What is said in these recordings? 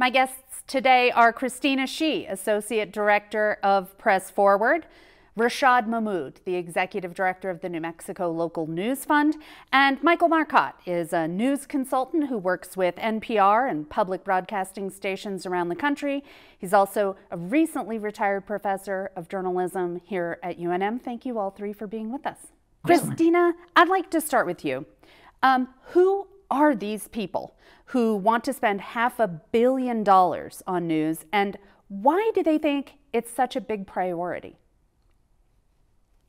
My guests today are Christina Shi, Associate Director of Press Forward, Rashad Mahmood, the Executive Director of the New Mexico Local News Fund, and Michael Marcotte is a news consultant who works with NPR and public broadcasting stations around the country. He's also a recently retired professor of journalism here at UNM. Thank you all three for being with us. Christina, I'd like to start with you. Who are these people who want to spend $500 million on news, and why do they think it's such a big priority?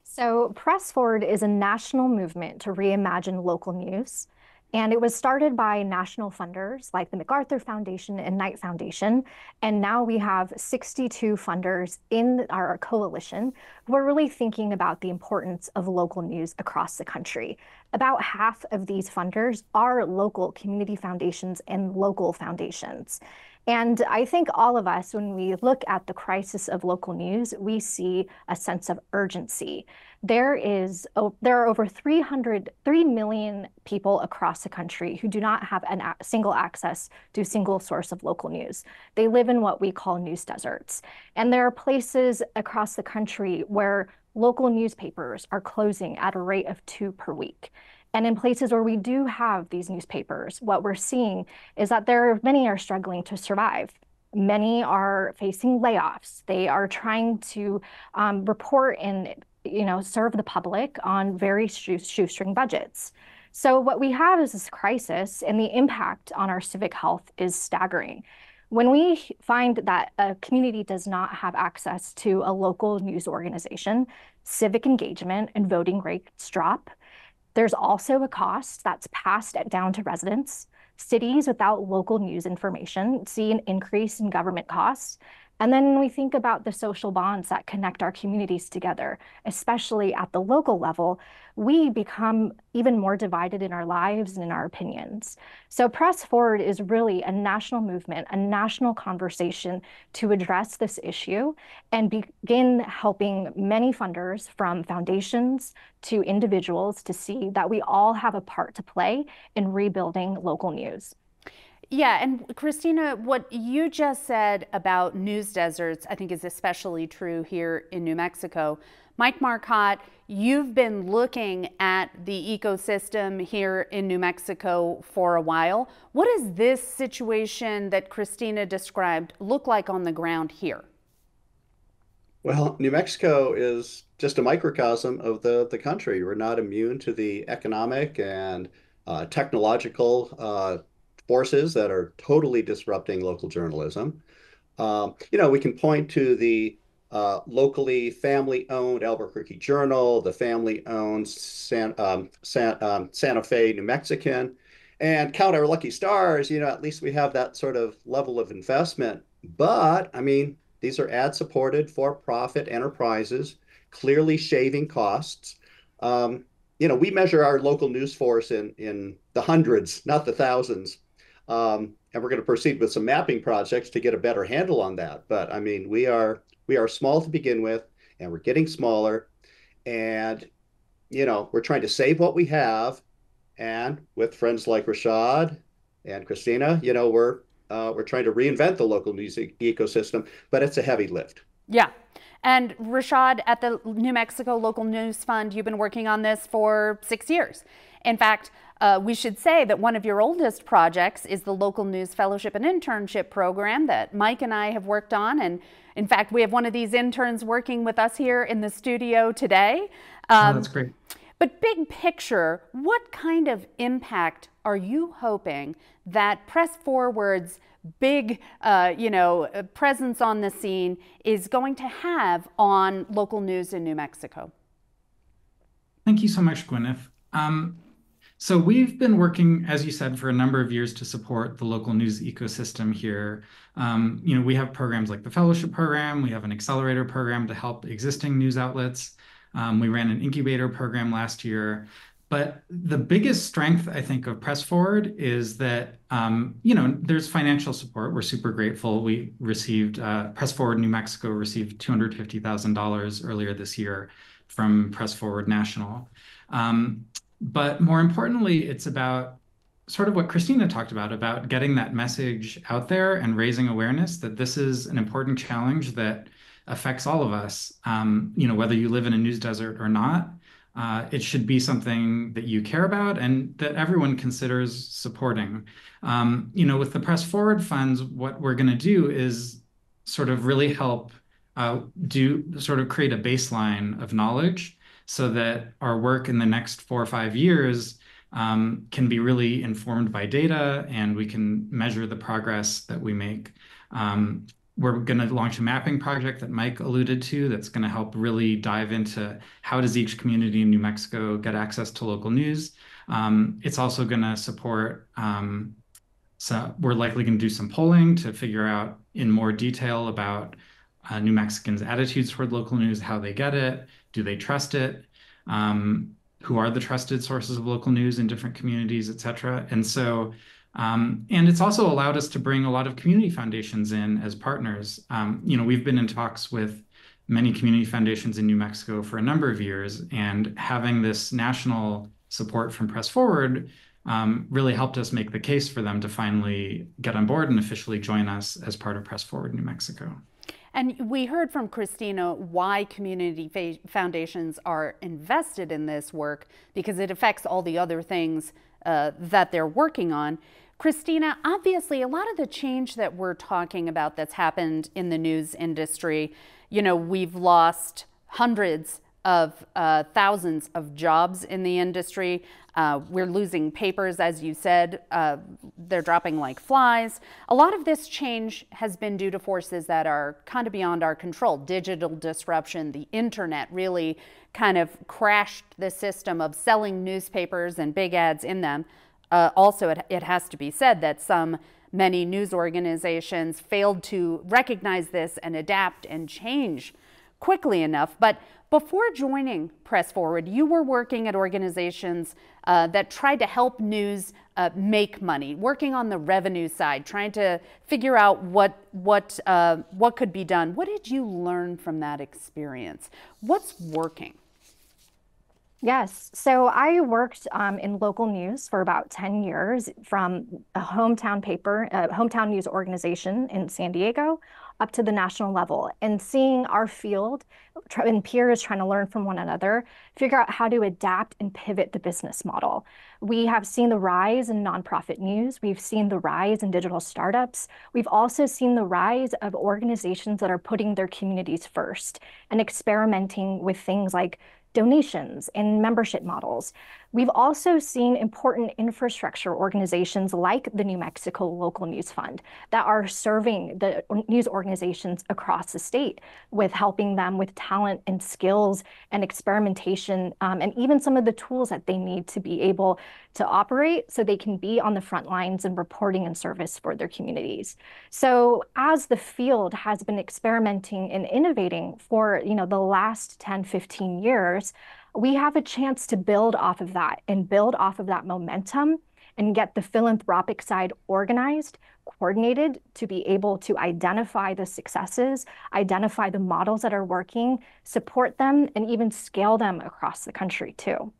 So Press Forward is a national movement to reimagine local news. And it was started by national funders like the MacArthur Foundation and Knight Foundation. And now we have 62 funders in our coalition who are really thinking about the importance of local news across the country. About half of these funders are local community foundations and local foundations. And I think all of us, when we look at the crisis of local news, we see a sense of urgency. There are over 3 million people across the country who do not have a single access to a single source of local news. They live in what we call news deserts. And there are places across the country where local newspapers are closing at a rate of 2 per week. And in places where we do have these newspapers, what we're seeing is that many are struggling to survive. Many are facing layoffs. They are trying to report and serve the public on very shoestring budgets. So what we have is this crisis, and the impact on our civic health is staggering. When we find that a community does not have access to a local news organization, civic engagement and voting rates drop. There's also a cost that's passed down to residents. Cities without local news information see an increase in government costs. And then when we think about the social bonds that connect our communities together, especially at the local level, we become even more divided in our lives and in our opinions. So Press Forward is really a national movement, a national conversation to address this issue and begin helping many funders, from foundations to individuals, to see that we all have a part to play in rebuilding local news. Yeah, and Christina, what you just said about news deserts, I think is especially true here in New Mexico. Mike Marcotte, you've been looking at the ecosystem here in New Mexico for a while. What does this situation that Christina described look like on the ground here? Well, New Mexico is just a microcosm of the country. We're not immune to the economic and technological forces that are totally disrupting local journalism. We can point to the locally family-owned Albuquerque Journal, the family-owned Santa Fe New Mexican, and count our lucky stars. At least we have that sort of level of investment. But I mean, these are ad-supported for-profit enterprises, clearly shaving costs. We measure our local news force in the hundreds, not the thousands. And we're going to proceed with some mapping projects to get a better handle on that. But I mean, we are small to begin with, and we're getting smaller. And we're trying to save what we have. And with friends like Rashad and Christina, we're trying to reinvent the local news ecosystem, but it's a heavy lift. Yeah. And Rashad, at the New Mexico Local News Fund, you've been working on this for 6 years. In fact, we should say that one of your oldest projects is the Local News Fellowship and Internship Program that Mike and I have worked on. And in fact, we have one of these interns working with us here in the studio today. Oh, that's great. But big picture, what kind of impact are you hoping that Press Forward's big, presence on the scene is going to have on local news in New Mexico? Thank you so much, Gwyneth. So we've been working, as you said, for a number of years to support the local news ecosystem here. We have programs like the Fellowship Program. We have an accelerator program to help existing news outlets. We ran an incubator program last year. But the biggest strength, I think, of Press Forward is that, there's financial support. We're super grateful. We received, Press Forward New Mexico received $250,000 earlier this year from Press Forward National. But more importantly, it's about sort of what Christina talked about getting that message out there and raising awareness that this is an important challenge that affects all of us. Whether you live in a news desert or not, it should be something that you care about and that everyone considers supporting. With the Press Forward funds, what we're going to do is sort of really help create a baseline of knowledge so that our work in the next 4 or 5 years can be really informed by data, and we can measure the progress that we make. We're going to launch a mapping project that Mike alluded to that's going to help really dive into how does each community in New Mexico get access to local news. It's also going to support, so we're likely going to do some polling to figure out in more detail about New Mexicans' attitudes toward local news, how they get it, do they trust it, who are the trusted sources of local news in different communities, et cetera. And so, and it's also allowed us to bring a lot of community foundations in as partners. We've been in talks with many community foundations in New Mexico for a number of years, and having this national support from Press Forward really helped us make the case for them to finally get on board and officially join us as part of Press Forward New Mexico. And we heard from Christina why community foundations are invested in this work, because it affects all the other things that they're working on. Christina, obviously a lot of the change that we're talking about that's happened in the news industry, we've lost hundreds of thousands of jobs in the industry. We're losing papers, as you said, they're dropping like flies. A lot of this change has been due to forces that are kind of beyond our control. Digital disruption, the internet really kind of crashed the system of selling newspapers and big ads in them. Also, it has to be said that many news organizations failed to recognize this and adapt and change quickly enough. But before joining Press Forward, you were working at organizations that tried to help news make money, working on the revenue side, trying to figure out what could be done. What did you learn from that experience? What's working? Yes, so I worked in local news for about 10 years, from a hometown paper, a hometown news organization in San Diego, up to the national level, and seeing our field and peers trying to learn from one another, figure out how to adapt and pivot the business model. We have seen the rise in nonprofit news. We've seen the rise in digital startups. We've also seen the rise of organizations that are putting their communities first and experimenting with things like donations and membership models. We've also seen important infrastructure organizations like the New Mexico Local News Fund that are serving the news organizations across the state with helping them with talent and skills and experimentation, and even some of the tools that they need to be able to operate so they can be on the front lines and reporting and service for their communities. So as the field has been experimenting and innovating for the last 10, 15 years, we have a chance to build off of that and build off of that momentum and get the philanthropic side organized, coordinated to be able to identify the successes, identify the models that are working, support them, and even scale them across the country too.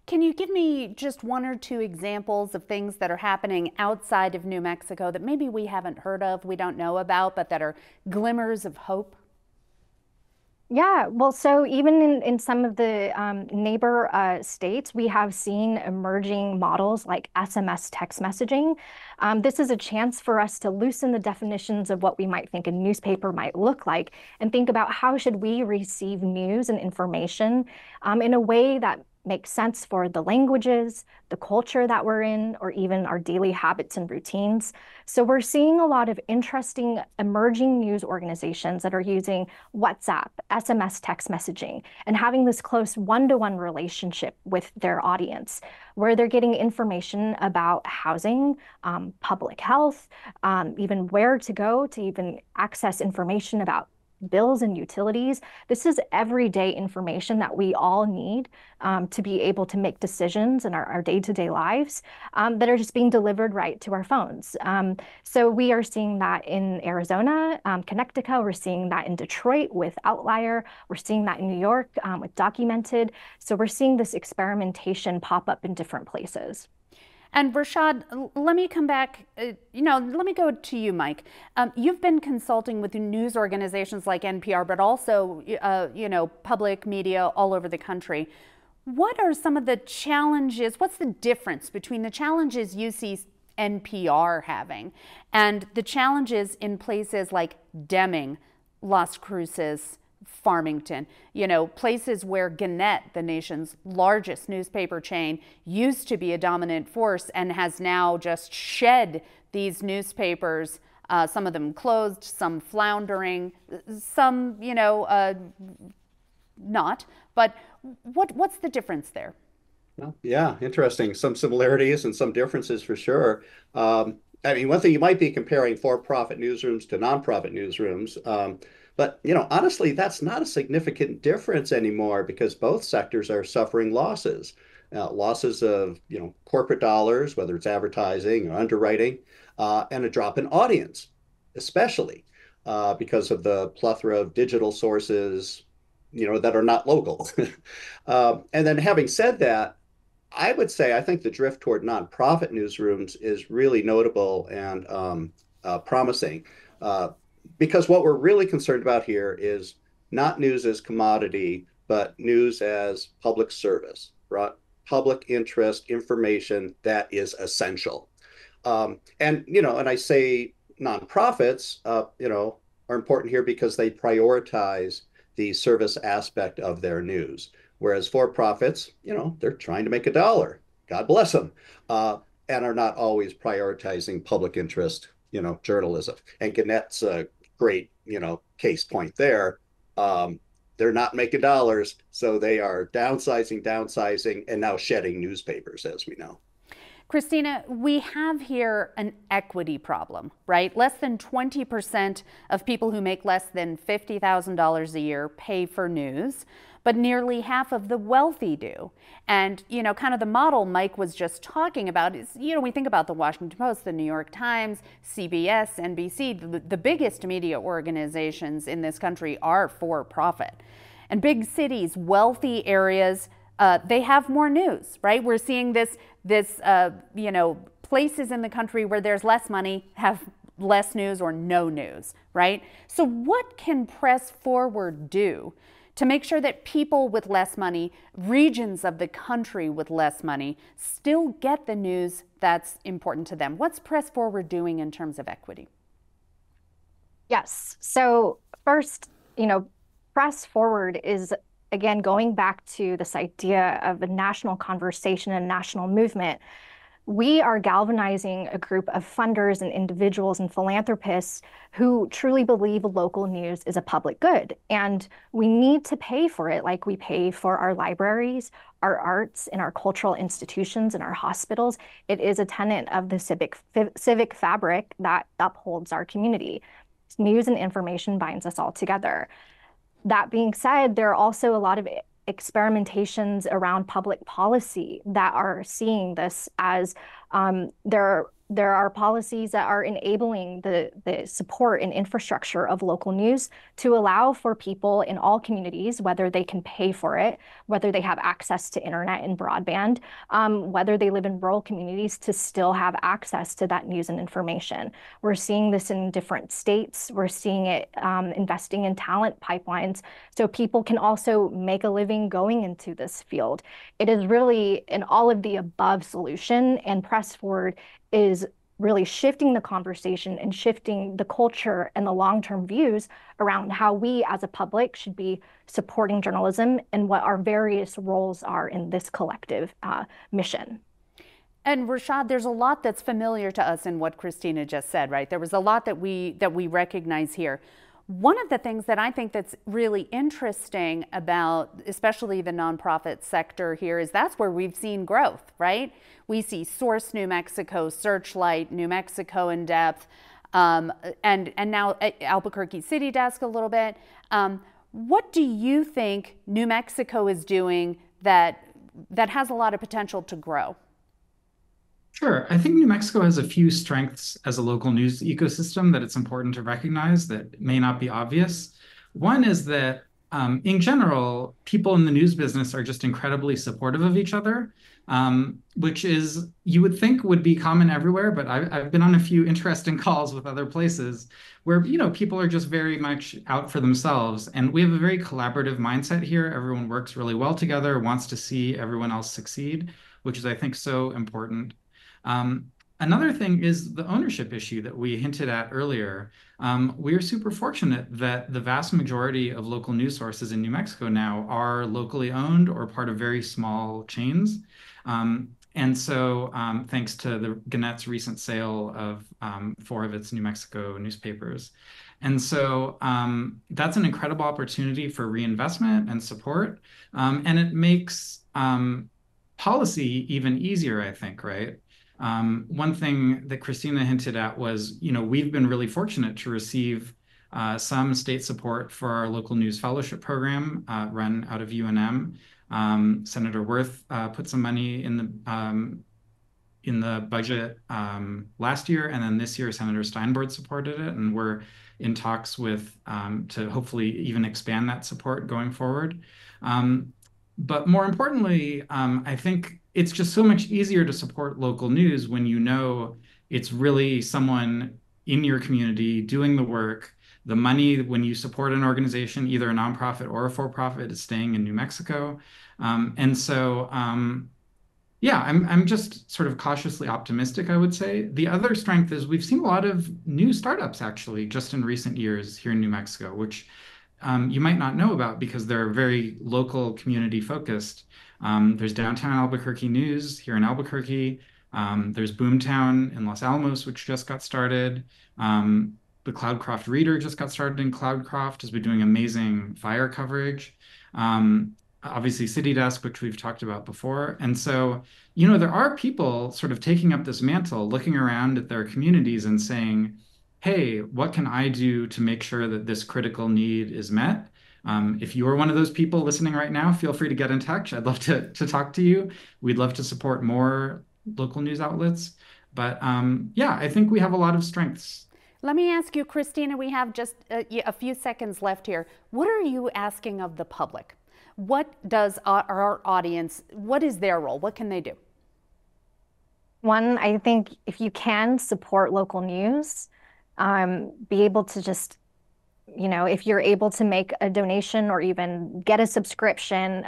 Can you give me just 1 or 2 examples of things that are happening outside of New Mexico that maybe we haven't heard of, we don't know about, but that are glimmers of hope? Yeah, well, so even in some of the neighbor states, we have seen emerging models like SMS text messaging. This is a chance for us to loosen the definitions of what we might think a newspaper might look like and think about how should we receive news and information in a way that makes sense for the languages, the culture that we're in, or even our daily habits and routines. So we're seeing a lot of interesting emerging news organizations that are using WhatsApp, SMS text messaging, and having this close one-to-one relationship with their audience, where they're getting information about housing, public health, even where to go to even access information about bills and utilities. This is everyday information that we all need to be able to make decisions in our day-to-day lives that are just being delivered right to our phones. So we are seeing that in Arizona, Connecticut. We're seeing that in Detroit with Outlier. We're seeing that in New York with Documented. So we're seeing this experimentation pop up in different places. And Rashad, let me come back, let me go to you, Mike. You've been consulting with news organizations like NPR, but also, public media all over the country. What are some of the challenges? What's the difference between the challenges you see NPR having and the challenges in places like Deming, Las Cruces, Farmington, places where Gannett, the nation's largest newspaper chain, used to be a dominant force and has now just shed these newspapers, some of them closed, some floundering, some, not. But what's the difference there? Well, yeah, interesting. Some similarities and some differences for sure. I mean, one thing you might be comparing for-profit newsrooms to nonprofit newsrooms. But, honestly, that's not a significant difference anymore because both sectors are suffering losses. Losses of, corporate dollars, whether it's advertising or underwriting, and a drop in audience, especially because of the plethora of digital sources, that are not local. And then having said that, I would say I think the drift toward nonprofit newsrooms is really notable and promising because what we're really concerned about here is not news as commodity, but news as public service, right? Public interest information that is essential. And I say nonprofits, are important here because they prioritize the service aspect of their news. Whereas for-profits, they're trying to make a dollar. God bless them. And are not always prioritizing public interest, journalism. And Gannett's a great, case point there. They're not making dollars, so they are downsizing, and now shedding newspapers, as we know. Christina, we have here an equity problem, right? Less than 20% of people who make less than $50,000 a year pay for news, but nearly half of the wealthy do. And, kind of the model Mike was just talking about is, we think about the Washington Post, the New York Times, CBS, NBC, the biggest media organizations in this country are for profit. And big cities, wealthy areas, they have more news, right? We're seeing this, places in the country where there's less money have less news or no news, right? So what can Press Forward do to make sure that people with less money, regions of the country with less money, still get the news that's important to them? What's Press Forward doing in terms of equity? Yes. So first, Press Forward is, again, going back to this idea of a national conversation and national movement. We are galvanizing a group of funders and individuals and philanthropists who truly believe local news is a public good. And we need to pay for it like we pay for our libraries, our arts, and our cultural institutions and our hospitals. It is a tenet of the civic fabric that upholds our community. News and information binds us all together. That being said, there are also a lot of experimentations around public policy that are seeing this as there are policies that are enabling the support and infrastructure of local news to allow for people in all communities, whether they can pay for it, whether they have access to internet and broadband, whether they live in rural communities, to still have access to that news and information. We're seeing this in different states. We're seeing it investing in talent pipelines so people can also make a living going into this field. It is really an all of the above solution, and Press Forward is really shifting the conversation and shifting the culture and the long-term views around how we as a public should be supporting journalism and what our various roles are in this collective mission. And Rashad, there's a lot that's familiar to us in what Christina just said, right? There was a lot that we recognize here. One of the things that I think that's really interesting about especially the nonprofit sector here is that's where we've seen growth, right? We see Source New Mexico, Searchlight, New Mexico in Depth, and now Albuquerque City Desk a little bit. What do you think New Mexico is doing that has a lot of potential to grow? Sure. I think New Mexico has a few strengths as a local news ecosystem that it's important to recognize that may not be obvious. One is that in general, people in the news business are just incredibly supportive of each other, which is, you would think would be common everywhere, but I've been on a few interesting calls with other places where, you know, people are just very much out for themselves. And we have a very collaborative mindset here. Everyone works really well together, wants to see everyone else succeed, which is, I think, so important. Another thing is the ownership issue that we hinted at earlier. We are super fortunate that the vast majority of local news sources in New Mexico now are locally owned or part of very small chains. And so thanks to the Gannett's recent sale of 4 of its New Mexico newspapers. And so that's an incredible opportunity for reinvestment and support. And it makes policy even easier, I think, right? One thing that Christina hinted at was, you know, we've been really fortunate to receive some state support for our local news fellowship program run out of UNM. Senator Wirth put some money in the budget last year, and then this year Senator Steinbord supported it, and we're in talks with to hopefully even expand that support going forward. But more importantly, I think it's just so much easier to support local news when you know it's really someone in your community doing the work. The money, when you support an organization, either a nonprofit or a for-profit, is staying in New Mexico. And so, yeah, I'm just sort of cautiously optimistic, I would say. The other strength is we've seen a lot of new startups, actually, just in recent years here in New Mexico, which you might not know about because they're very local community focused. There's Downtown Albuquerque News here in Albuquerque. There's Boomtown in Los Alamos, which just got started. The Cloudcroft Reader just got started in Cloudcroft, has been doing amazing fire coverage. Obviously City Desk, which we've talked about before. And so, you know, there are people sort of taking up this mantle, looking around at their communities and saying, hey, what can I do to make sure that this critical need is met? If you are one of those people listening right now, feel free to get in touch. I'd love to talk to you. We'd love to support more local news outlets. But yeah, I think we have a lot of strengths. Let me ask you, Christina, we have just a few seconds left here. What are you asking of the public? What does our audience, what is their role? What can they do? One, I think if you can support local news, be able to just, you know, if you're able to make a donation or even get a subscription,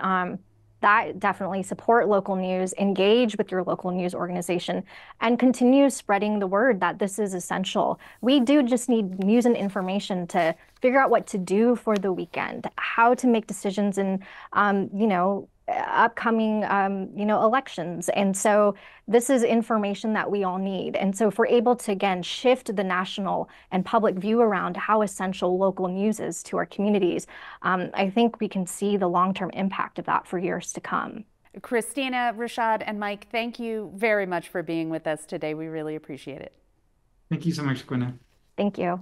that definitely support local news, engage with your local news organization, and continue spreading the word that this is essential. We do just need news and information to figure out what to do for the weekend, how to make decisions in, you know, upcoming, you know, elections. And so this is information that we all need. And so if we're able to, again, shift the national and public view around how essential local news is to our communities, I think we can see the long-term impact of that for years to come. Christina, Rashad, and Mike, thank you very much for being with us today. We really appreciate it. Thank you so much, Gwyneth. Thank you.